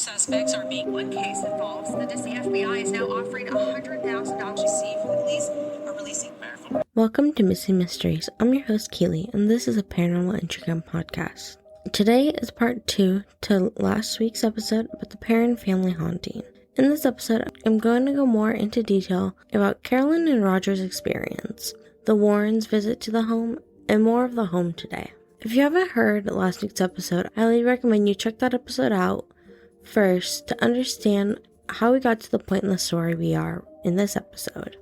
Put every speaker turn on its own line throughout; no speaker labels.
suspects are being one case involves the FBI is now offering $100,000 to see if police are releasing verified. Welcome to Missing Mysteries. I'm your host Keely, and this is a paranormal Instagram podcast. Today is part 2 to last week's episode about the Perron family haunting. In this episode, I'm going to go more into detail about Carolyn and Roger's experience, the Warrens' visit to the home, and more of the home today. If you haven't heard last week's episode, I highly recommend you check that episode out first to understand how we got to the point in the story we are in this episode.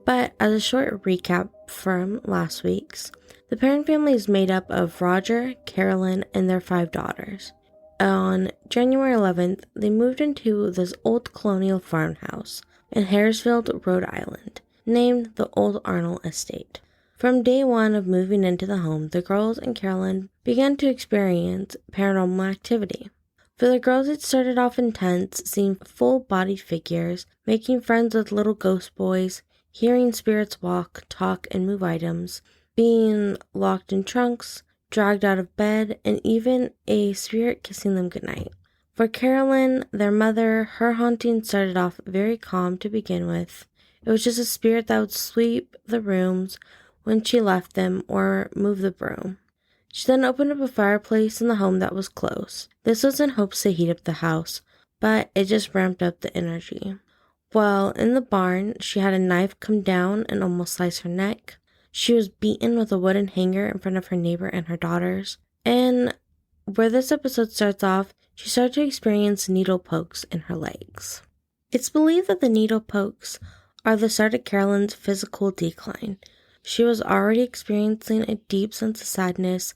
But as a short recap from last week's, the Perron family is made up of Roger, Carolyn, and their 5 daughters. On January 11th, they moved into this old colonial farmhouse in Harrisfield, Rhode Island, named the Old Arnold Estate. From day one of moving into the home, the girls and Carolyn began to experience paranormal activity. For the girls, it started off intense, seeing full-bodied figures, making friends with little ghost boys, hearing spirits walk, talk, and move items, being locked in trunks, dragged out of bed, and even a spirit kissing them goodnight. For Carolyn, their mother, her haunting started off very calm to begin with. It was just a spirit that would sweep the rooms when she left them or move the broom. She then opened up a fireplace in the home that was close. This was in hopes to heat up the house, but it just ramped up the energy. While in the barn, she had a knife come down and almost slice her neck. She was beaten with a wooden hanger in front of her neighbor and her daughters. And where this episode starts off, she started to experience needle pokes in her legs. It's believed that the needle pokes are the start of Carolyn's physical decline. She was already experiencing a deep sense of sadness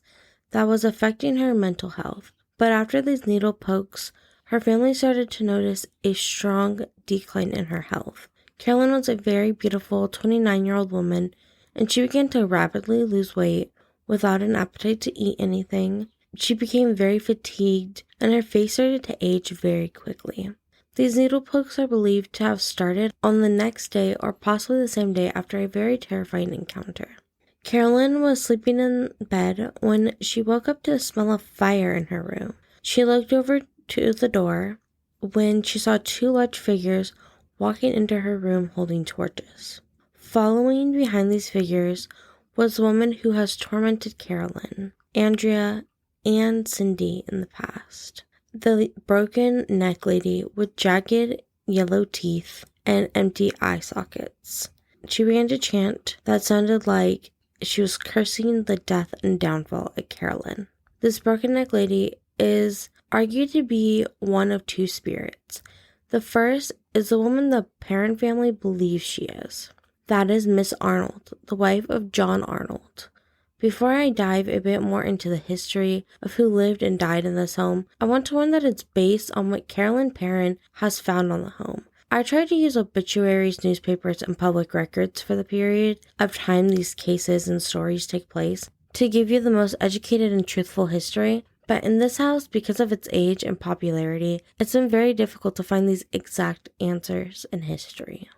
that was affecting her mental health. But after these needle pokes, her family started to notice a strong decline in her health. Carolyn was a very beautiful 29-year-old woman, and she began to rapidly lose weight without an appetite to eat anything. She became very fatigued, and her face started to age very quickly. These needle pokes are believed to have started on the next day or possibly the same day after a very terrifying encounter. Carolyn was sleeping in bed when she woke up to the smell of fire in her room. She looked over to the door when she saw 2 large figures walking into her room holding torches. Following behind these figures was a woman who has tormented Carolyn, Andrea, and Cindy in the past. The broken neck lady with jagged yellow teeth and empty eye sockets. She began to chant that sounded like she was cursing the death and downfall of Carolyn. This broken neck lady is argued to be one of 2 spirits. The first is the woman the Perron family believes she is. That is Miss Arnold, the wife of John Arnold. Before I dive a bit more into the history of who lived and died in this home, I want to warn that it's based on what Carolyn Perron has found on the home. I tried to use obituaries, newspapers, and public records for the period of time these cases and stories take place to give you the most educated and truthful history, but in this house, because of its age and popularity, it's been very difficult to find these exact answers in history.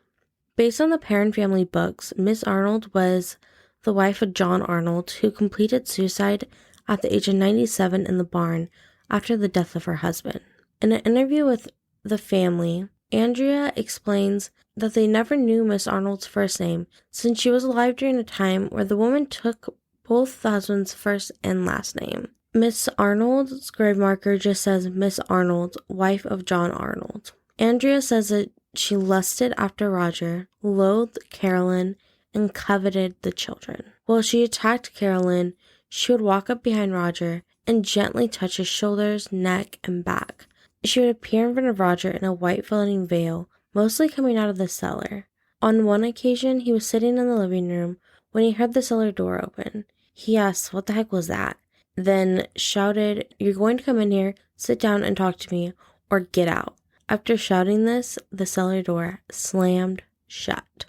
Based on the Perron family books, Miss Arnold was the wife of John Arnold, who completed suicide at the age of 97 in the barn after the death of her husband. In an interview with the family, Andrea explains that they never knew Miss Arnold's first name since she was alive during a time where the woman took both the husband's first and last name. Miss Arnold's grave marker just says Miss Arnold, wife of John Arnold. Andrea says that she lusted after Roger, loathed Carolyn, and coveted the children. While she attacked Carolyn, she would walk up behind Roger and gently touch his shoulders, neck, and back. She would appear in front of Roger in a white floating veil, mostly coming out of the cellar. On one occasion, he was sitting in the living room when he heard the cellar door open. He asked, "What the heck was that?" Then shouted, "You're going to come in here, sit down and talk to me, or get out." After shouting this, the cellar door slammed shut.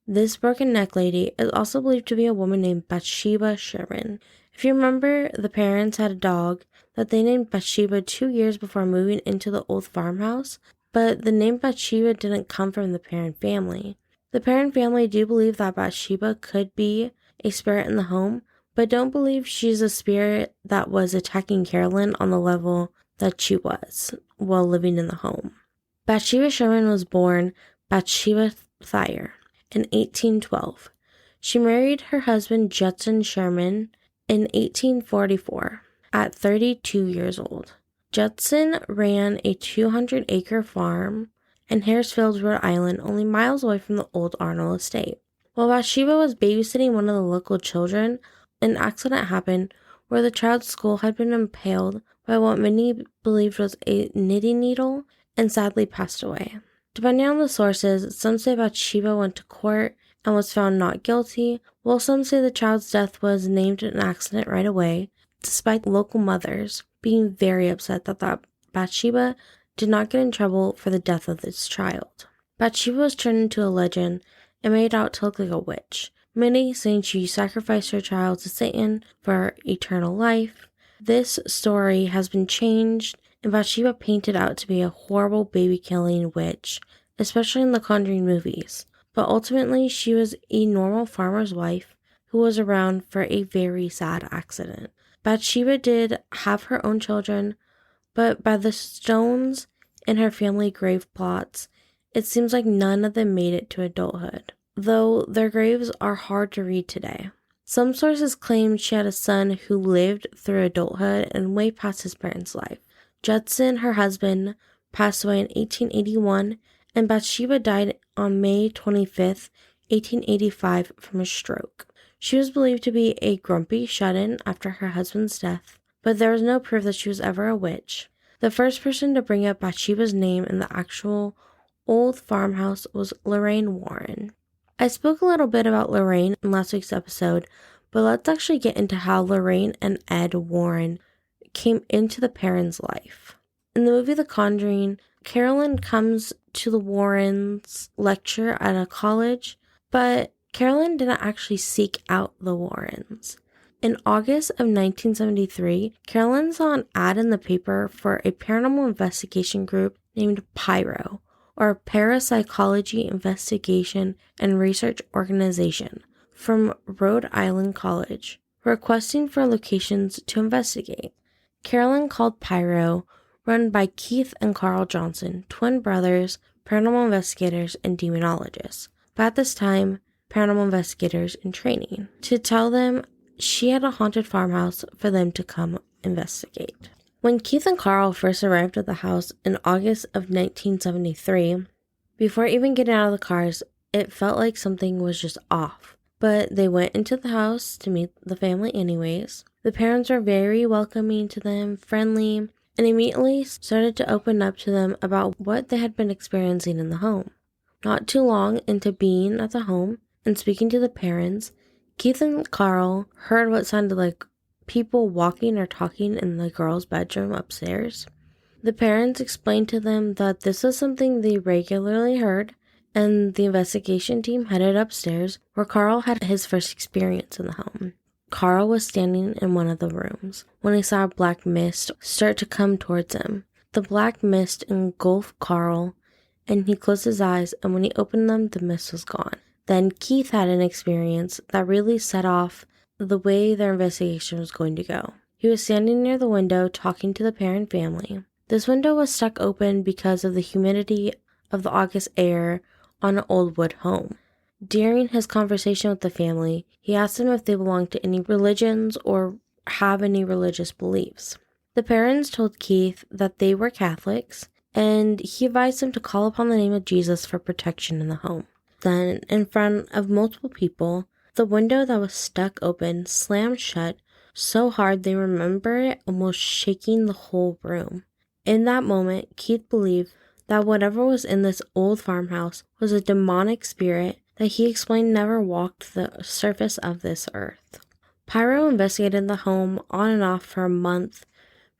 This broken neck lady is also believed to be a woman named Bathsheba Sherman. If you remember, the parents had a dog that they named Bathsheba 2 years before moving into the old farmhouse, but the name Bathsheba didn't come from the Perron family. The Perron family do believe that Bathsheba could be a spirit in the home, but don't believe she's a spirit that was attacking Carolyn on the level that she was while living in the home. Bathsheba Sherman was born Bathsheba Thayer in 1812. She married her husband Judson Sherman in 1844 at 32 years old. Judson ran a 200-acre farm in Harrisfield, Rhode Island, only miles away from the old Arnold estate. While Bathsheba was babysitting one of the local children, an accident happened where the child's skull had been impaled by what many believed was a knitting needle and sadly passed away. Depending on the sources, some say Bathsheba went to court and was found not guilty, while some say the child's death was named an accident right away, despite local mothers being very upset that Bathsheba did not get in trouble for the death of this child. Bathsheba was turned into a legend and made out to look like a witch, many saying she sacrificed her child to Satan for eternal life. This story has been changed, and Bathsheba painted out to be a horrible baby-killing witch, especially in the Conjuring movies. But ultimately, she was a normal farmer's wife who was around for a very sad accident. Bathsheba did have her own children, but by the stones in her family grave plots, it seems like none of them made it to adulthood, though their graves are hard to read today. Some sources claim she had a son who lived through adulthood and way past his parents' life. Judson, her husband, passed away in 1881, and Bathsheba died on May 25th, 1885 from a stroke. She was believed to be a grumpy shut-in after her husband's death, but there was no proof that she was ever a witch. The first person to bring up Bathsheba's name in the actual old farmhouse was Lorraine Warren. I spoke a little bit about Lorraine in last week's episode, but let's actually get into how Lorraine and Ed Warren came into the Perron's life. In the movie The Conjuring, Carolyn comes to the Warrens' lecture at a college, but Carolyn didn't actually seek out the Warrens. In August of 1973, Carolyn saw an ad in the paper for a paranormal investigation group named PIRO, or Parapsychology Investigation and Research Organization, from Rhode Island College, requesting for locations to investigate. Carolyn called PIRO, run by Keith and Carl Johnson, twin brothers, paranormal investigators, and demonologists, but at this time, paranormal investigators in training, to tell them she had a haunted farmhouse for them to come investigate. When Keith and Carl first arrived at the house in August of 1973, before even getting out of the cars, it felt like something was just off. But they went into the house to meet the family anyways. The parents were very welcoming to them, friendly, and immediately started to open up to them about what they had been experiencing in the home. Not too long into being at the home and speaking to the parents, Keith and Carl heard what sounded like people walking or talking in the girls' bedroom upstairs. The parents explained to them that this was something they regularly heard, and the investigation team headed upstairs where Carl had his first experience in the home. Carl was standing in one of the rooms when he saw a black mist start to come towards him. The black mist engulfed Carl, and he closed his eyes, and when he opened them, the mist was gone. Then Keith had an experience that really set off the way their investigation was going to go. He was standing near the window talking to the Perron family. This window was stuck open because of the humidity of the August air on an old wood home. During his conversation with the family, he asked them if they belonged to any religions or have any religious beliefs. The parents told Keith that they were Catholics, and he advised them to call upon the name of Jesus for protection in the home. Then, in front of multiple people, the window that was stuck open slammed shut so hard they remember it almost shaking the whole room. In that moment, Keith believed that whatever was in this old farmhouse was a demonic spirit that he explained never walked the surface of this earth. Pyro investigated the home on and off for a month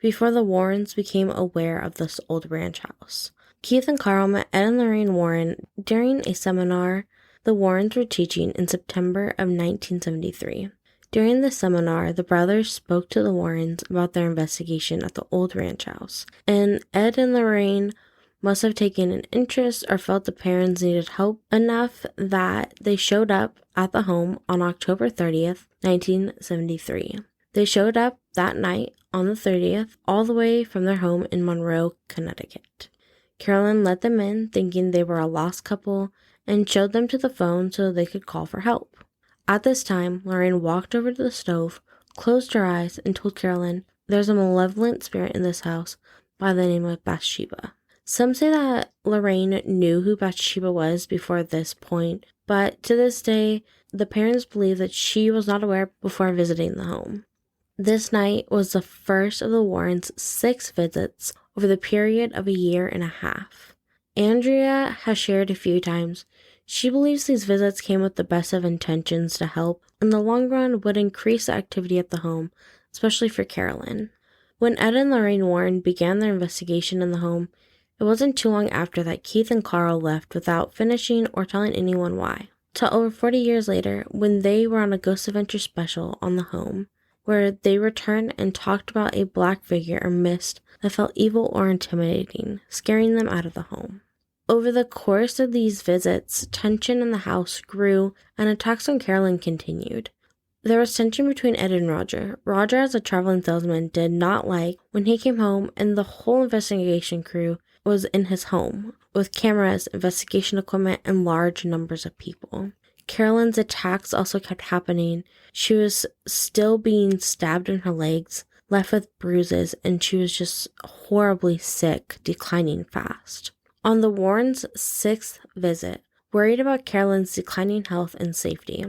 before the Warrens became aware of this old ranch house. Keith and Carl met Ed and Lorraine Warren during a seminar the Warrens were teaching in September of 1973. During the seminar, the brothers spoke to the Warrens about their investigation at the old ranch house, and Ed and Lorraine must have taken an interest or felt the parents needed help enough that they showed up at the home on October 30th, 1973. They showed up that night, on the 30th, all the way from their home in Monroe, Connecticut. Carolyn let them in, thinking they were a lost couple, and showed them to the phone so they could call for help. At this time, Lorraine walked over to the stove, closed her eyes, and told Carolyn, "There's a malevolent spirit in this house by the name of Bathsheba." Some say that Lorraine knew who Bathsheba was before this point, but to this day, the parents believe that she was not aware before visiting the home. This night was the first of the Warrens' 6 visits over the period of a year and a half. Andrea has shared a few times she believes these visits came with the best of intentions to help, in the long run would increase the activity at the home, especially for Carolyn. When Ed and Lorraine Warren began their investigation in the home, it wasn't too long after that Keith and Carl left without finishing or telling anyone why. Till over 40 years later, when they were on a Ghost Adventure special on the home, where they returned and talked about a black figure or mist that felt evil or intimidating, scaring them out of the home. Over the course of these visits, tension in the house grew and attacks on Carolyn continued. There was tension between Ed and Roger. Roger, as a traveling salesman, did not like when he came home and the whole investigation crew was in his home, with cameras, investigation equipment, and large numbers of people. Carolyn's attacks also kept happening. She was still being stabbed in her legs, left with bruises, and she was just horribly sick, declining fast. On the Warrens' 6th visit, worried about Carolyn's declining health and safety,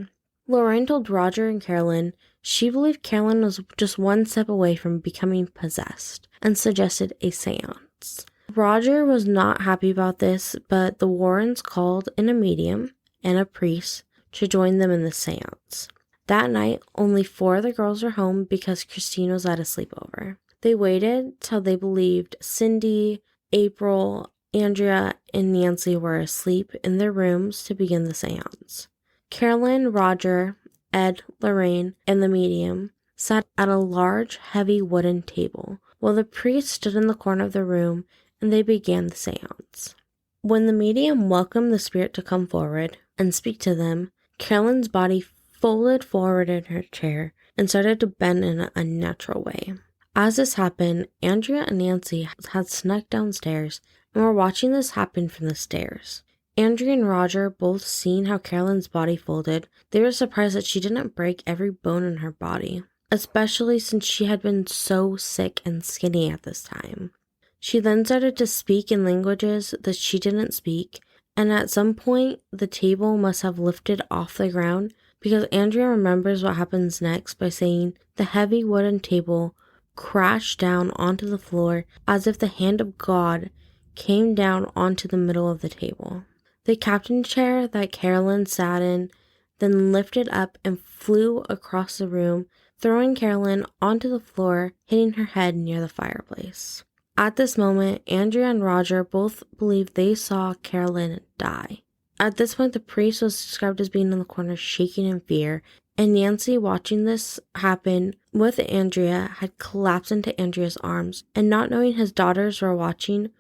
Lorraine told Roger and Carolyn she believed Carolyn was just one step away from becoming possessed and suggested a seance. Roger was not happy about this, but the Warrens called in a medium and a priest to join them in the seance. That night, only 4 of the girls were home because Christine was at a sleepover. They waited till they believed Cindy, April, Andrea, and Nancy were asleep in their rooms to begin the seance. Carolyn, Roger, Ed, Lorraine, and the medium sat at a large, heavy wooden table, while the priest stood in the corner of the room and they began the seance. When the medium welcomed the spirit to come forward and speak to them, Carolyn's body folded forward in her chair and started to bend in an unnatural way. As this happened, Andrea and Nancy had snuck downstairs and were watching this happen from the stairs. Andrea and Roger both seen how Carolyn's body folded. They were surprised that she didn't break every bone in her body, especially since she had been so sick and skinny at this time. She then started to speak in languages that she didn't speak, and at some point, the table must have lifted off the ground because Andrea remembers what happens next by saying the heavy wooden table crashed down onto the floor as if the hand of God came down onto the middle of the table. The captain chair that Carolyn sat in then lifted up and flew across the room, throwing Carolyn onto the floor, hitting her head near the fireplace. At this moment, Andrea and Roger both believed they saw Carolyn die. At this point, the priest was described as being in the corner shaking in fear, and Nancy, watching this happen with Andrea, had collapsed into Andrea's arms, and not knowing his daughters were watching,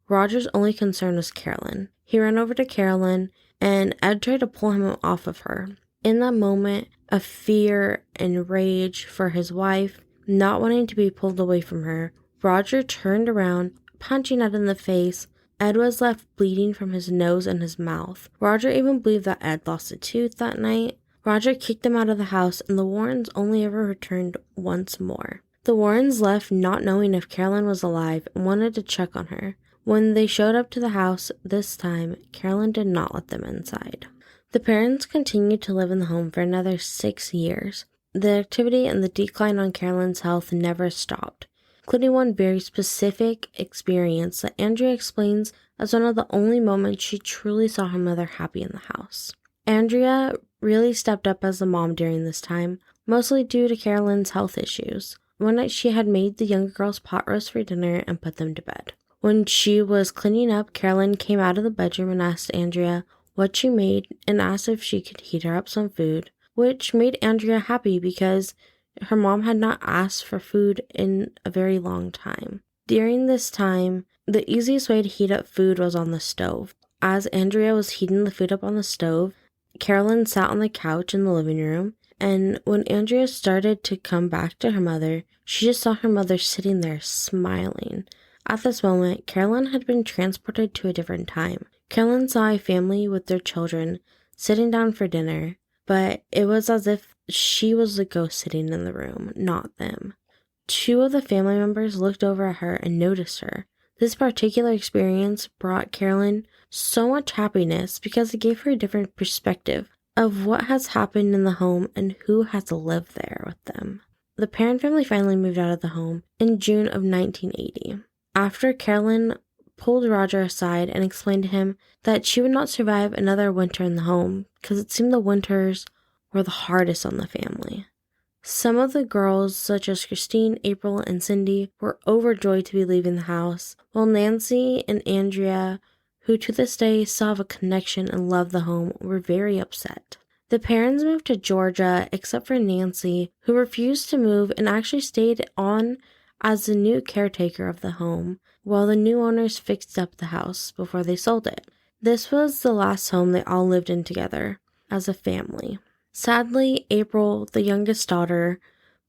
Roger's only concern was Carolyn. He ran over to Carolyn, and Ed tried to pull him off of her. In that moment of fear and rage for his wife, not wanting to be pulled away from her, Roger turned around, punching Ed in the face. Ed was left bleeding from his nose and his mouth. Roger even believed that Ed lost a tooth that night. Roger kicked him out of the house, and the Warrens only ever returned once more. The Warrens left not knowing if Carolyn was alive and wanted to check on her. When they showed up to the house this time, Carolyn did not let them inside. The parents continued to live in the home for another 6 years. The activity and the decline on Carolyn's health never stopped, including one very specific experience that Andrea explains as one of the only moments she truly saw her mother happy in the house. Andrea really stepped up as a mom during this time, mostly due to Carolyn's health issues. One night she had made the younger girls pot roast for dinner and put them to bed. When she was cleaning up, Carolyn came out of the bedroom and asked Andrea what she made and asked if she could heat her up some food, which made Andrea happy because her mom had not asked for food in a very long time. During this time, the easiest way to heat up food was on the stove. As Andrea was heating the food up on the stove, Carolyn sat on the couch in the living room And when Andrea started to come back to her mother, she just saw her mother sitting there smiling. At this moment, Carolyn had been transported to a different time. Carolyn saw a family with their children sitting down for dinner, but it was as if she was the ghost sitting in the room, not them. Two of the family members looked over at her and noticed her. This particular experience brought Carolyn so much happiness because it gave her a different perspective of what has happened in the home and who has lived there with them. The Perron family finally moved out of the home in June of 1980. After Carolyn pulled Roger aside and explained to him that she would not survive another winter in the home because it seemed the winters were the hardest on the family. Some of the girls, such as Christine, April, and Cindy, were overjoyed to be leaving the house, while Nancy and Andrea, who to this day still have a connection and love the home, were very upset. The parents moved to Georgia except for Nancy, who refused to move and actually stayed on as the new caretaker of the home, while the new owners fixed up the house before they sold it. This was the last home they all lived in together as a family. Sadly, April, the youngest daughter,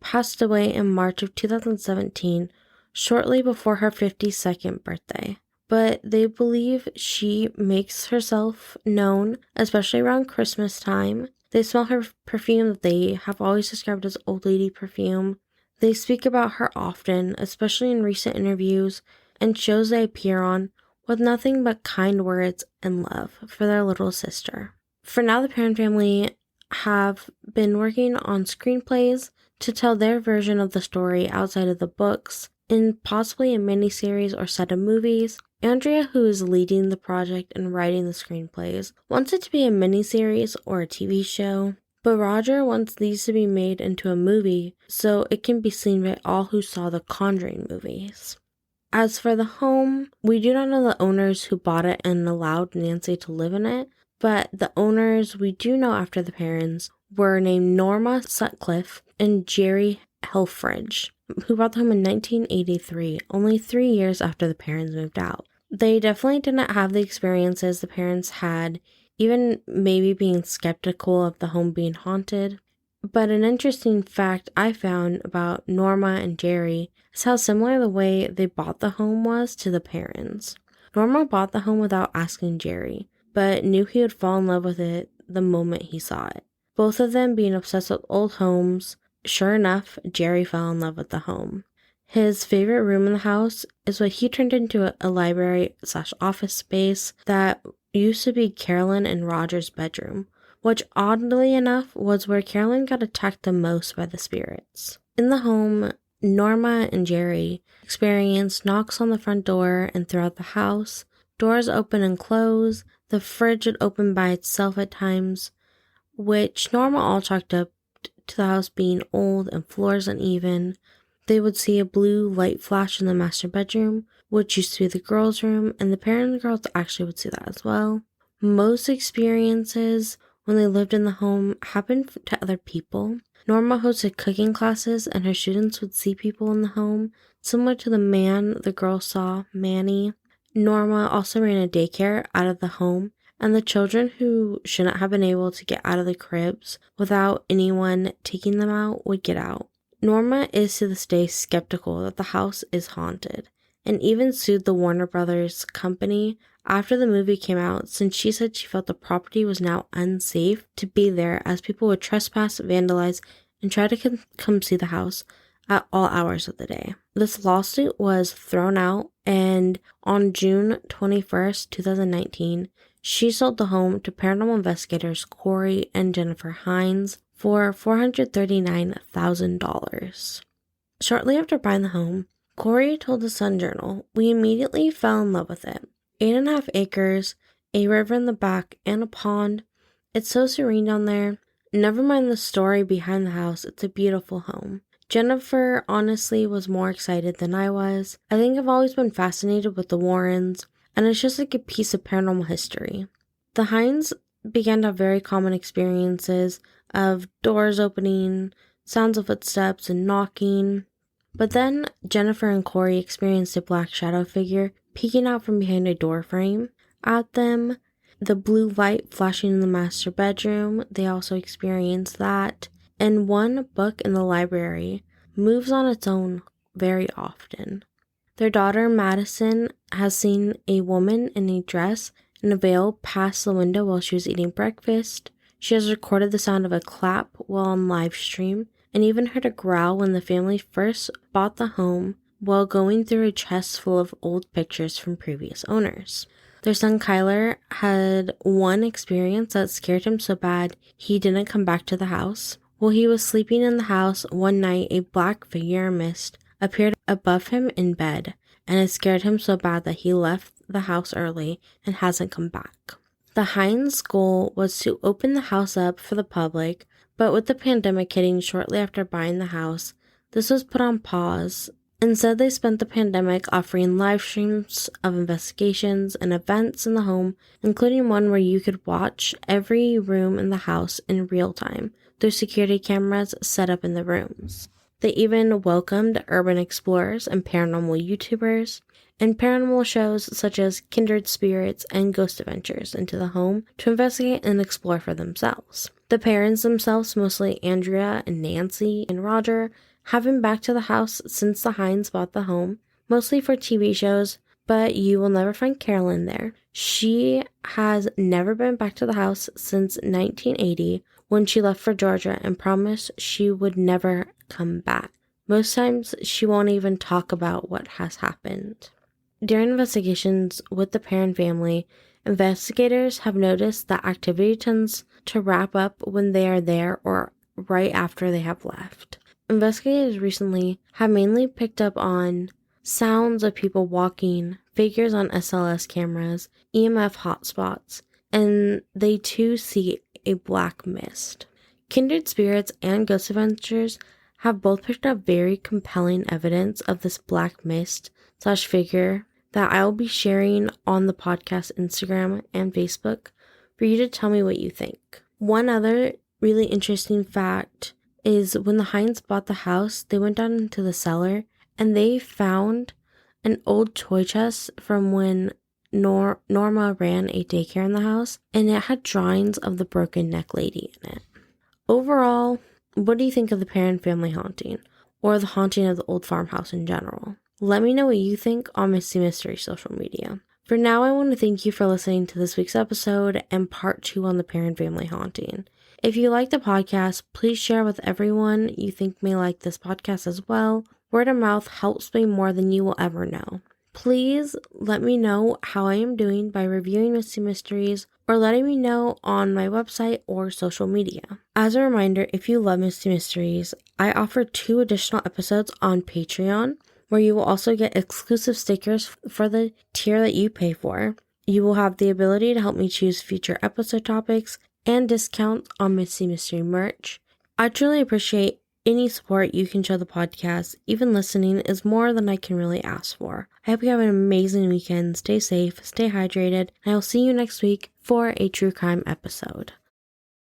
passed away in March of 2017, shortly before her 52nd birthday. But they believe she makes herself known, especially around Christmas time. They smell her perfume that they have always described as old lady perfume. They speak about her often, especially in recent interviews and shows they appear on, with nothing but kind words and love for their little sister. For now, the Perron family have been working on screenplays to tell their version of the story outside of the books, in possibly a miniseries or set of movies. Andrea, who is leading the project and writing the screenplays, wants it to be a miniseries or a TV show, but Roger wants these to be made into a movie so it can be seen by all who saw the Conjuring movies. As for the home, we do not know the owners who bought it and allowed Nancy to live in it, but the owners we do know after the parents were named Norma Sutcliffe and Jerry Helfrich, who bought the home in 1983, only 3 years after the parents moved out. They definitely didn't have the experiences the parents had, even maybe being skeptical of the home being haunted. But an interesting fact I found about Norma and Jerry is how similar the way they bought the home was to the parents. Norma bought the home without asking Jerry, but knew he would fall in love with it the moment he saw it. Both of them being obsessed with old homes, sure enough, Jerry fell in love with the home. His favorite room in the house is what he turned into a library/office space that used to be Carolyn and Roger's bedroom, which oddly enough was where Carolyn got attacked the most by the spirits. In the home, Norma and Jerry experienced knocks on the front door and throughout the house, doors open and close, the fridge would open by itself at times, which Norma all chalked up to the house being old and floors uneven. They would see a blue light flash in the master bedroom, which used to be the girls' room, and the parent girls actually would see that as well. Most experiences when they lived in the home happened to other people. Norma hosted cooking classes, and her students would see people in the home, similar to the man the girls saw, Manny. Norma also ran a daycare out of the home, and the children who shouldn't have been able to get out of the cribs without anyone taking them out would get out. Norma is to this day skeptical that the house is haunted, and even sued the Warner Brothers company after the movie came out, since she said she felt the property was now unsafe to be there as people would trespass, vandalize, and try to come see the house at all hours of the day. This lawsuit was thrown out, and on June 21st, 2019, she sold the home to paranormal investigators Corey and Jennifer Hines for $439,000. Shortly after buying the home, Corey told the Sun Journal, "We immediately fell in love with it. 8.5 acres, a river in the back, and a pond. It's so serene down there. Never mind the story behind the house, it's a beautiful home." Jennifer honestly was more excited than I was. I think I've always been fascinated with the Warrens, and it's just like a piece of paranormal history. The Hines began to have very common experiences of doors opening, sounds of footsteps, and knocking. But then Jennifer and Corey experienced a black shadow figure peeking out from behind a door frame at them. The blue light flashing in the master bedroom, they also experienced that. and one book in the library moves on its own very often. Their daughter, Madison, has seen a woman in a dress and a veil pass the window while she was eating breakfast. She has recorded the sound of a clap while on live stream, and even heard a growl when the family first bought the home while going through a chest full of old pictures from previous owners. Their son Kyler had one experience that scared him so bad he didn't come back to the house. While he was sleeping in the house, one night a black figure in mist appeared above him in bed, and it scared him so bad that he left the house early and hasn't come back. The Hines' goal was to open the house up for the public, but with the pandemic hitting shortly after buying the house, this was put on pause. Instead, they spent the pandemic offering live streams of investigations and events in the home, including one where you could watch every room in the house in real time through security cameras set up in the rooms. They even welcomed urban explorers and paranormal YouTubers and paranormal shows such as Kindred Spirits and Ghost Adventures into the home to investigate and explore for themselves. The parents themselves, mostly Andrea and Nancy and Roger, have been back to the house since the Hines bought the home, mostly for TV shows, but you will never find Carolyn there. She has never been back to the house since 1980 when she left for Georgia and promised she would never come back. Most times, she won't even talk about what has happened. During investigations with the Perron family, investigators have noticed that activity tends to wrap up when they are there or right after they have left. Investigators recently have mainly picked up on sounds of people walking, figures on SLS cameras, EMF hotspots, and they too see a black mist. Kindred Spirits and Ghost Adventures have both picked up very compelling evidence of this black mist / figure that I will be sharing on the podcast Instagram and Facebook for you to tell me what you think. One other really interesting fact is when the Hines bought the house, they went down into the cellar and they found an old toy chest from when Norma ran a daycare in the house, and it had drawings of the broken neck lady in it. Overall, what do you think of the Perron family haunting, or the haunting of the old farmhouse in general? Let me know what you think on Misty Mystery social media. For now, I want to thank you for listening to this week's episode and part 2 on the Perron family haunting. If you like the podcast, please share with everyone you think may like this podcast as well. Word of mouth helps me more than you will ever know. Please let me know how I am doing by reviewing Misty Mysteries or letting me know on my website or social media. As a reminder, if you love Misty Mysteries, I offer 2 additional episodes on Patreon, where you will also get exclusive stickers for the tier that you pay for. You will have the ability to help me choose future episode topics and discounts on Misty Mystery merch. I truly appreciate any support you can show the podcast. Even listening is more than I can really ask for. I hope you have an amazing weekend. Stay safe, stay hydrated, and I will see you next week for a true crime episode.